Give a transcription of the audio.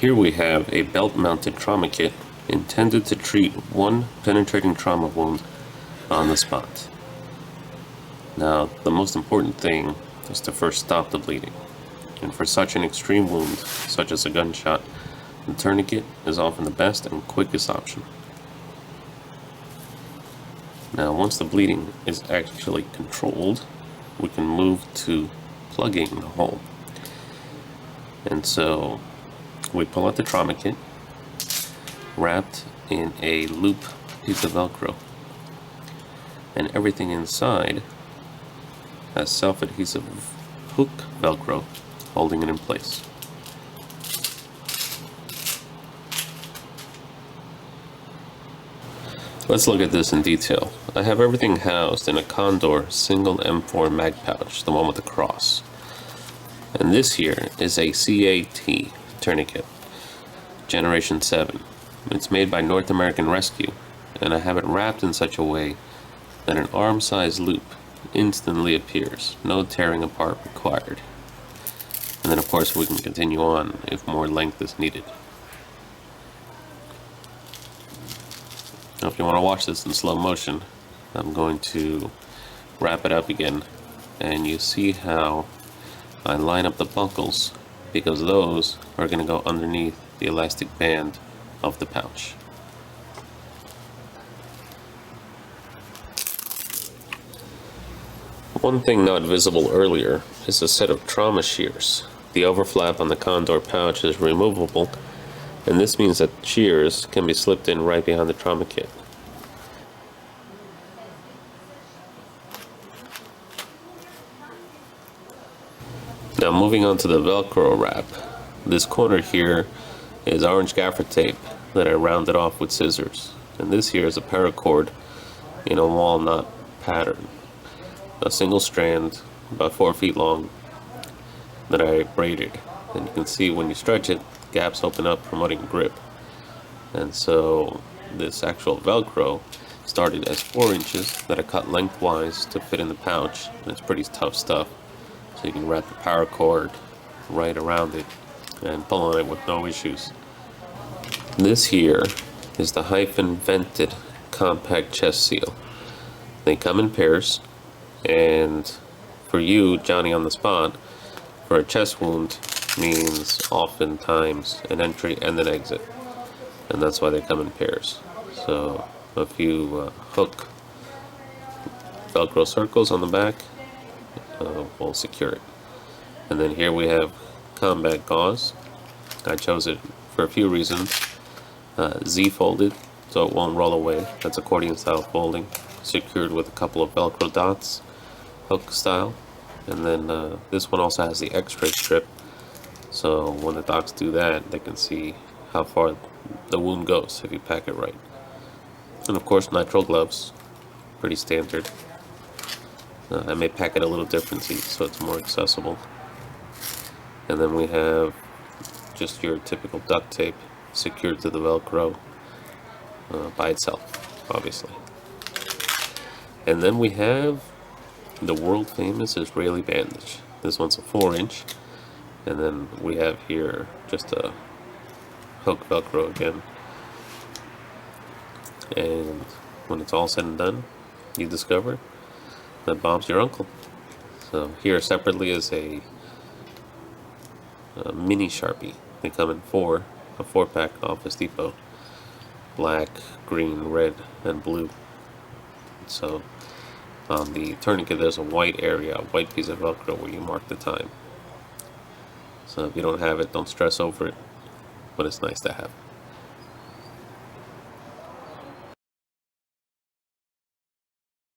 Here we have a belt-mounted trauma kit intended to treat one penetrating trauma wound on the spot. Now, the most important thing is to first stop the bleeding. And for such an extreme wound, such as a gunshot, the tourniquet is often the best and quickest option. Now, once the bleeding is actually controlled, we can move to plugging the hole. And so, we pull out the trauma kit, wrapped in a loop piece of Velcro, and everything inside has self-adhesive hook Velcro holding it in place. Let's look at this in detail. I have everything housed in a Condor single M4 mag pouch, the one with the cross. And this here is a CAT tourniquet, Generation 7. It's made by North American Rescue, and I have it wrapped in such a way that an arm-sized loop instantly appears, no tearing apart required. And then of course we can continue on if more length is needed. Now if you want to watch this in slow motion, I'm going to wrap it up again, and you see how I line up the buckles, because those are going to go underneath the elastic band of the pouch. One thing not visible earlier is a set of trauma shears. The overflap on the Condor pouch is removable, and this means that shears can be slipped in right behind the trauma kit. Now moving on to the Velcro wrap. This corner here is orange gaffer tape that I rounded off with scissors. And this here is a paracord in a walnut pattern. A single strand, about 4 feet long, that I braided. And you can see when you stretch it, gaps open up, promoting grip. And so this actual Velcro started as 4 inches that I cut lengthwise to fit in the pouch. And it's pretty tough stuff. So you can wrap the paracord right around it and pull on it with no issues. This here is the hyphen vented compact chest seal. They come in pairs, and for you, Johnny on the spot, for a chest wound means oftentimes an entry and an exit, and that's why they come in pairs. So a few hook Velcro circles on the back will secure it. And then here we have combat gauze. I chose it for a few reasons. Z folded so it won't roll away. That's accordion style folding, secured with a couple of Velcro dots, hook style. And then this one also has the X-ray strip, so when the docs do that, they can see how far the wound goes if you pack it right. And of course, nitrile gloves, pretty standard. I may pack it a little differently so it's more accessible. And then we have just your typical duct tape secured to the Velcro by itself, obviously. And then we have the world famous Israeli bandage. This one's a 4-inch, and then we have here just a hook Velcro again. And when it's all said and done, you discover that Bob's your uncle. So here separately is a mini Sharpie. They come in a 4-pack Office Depot. Black, green, red, and blue. So on the tourniquet there's a white area, a white piece of Velcro where you mark the time. So if you don't have it, don't stress over it, but it's nice to have.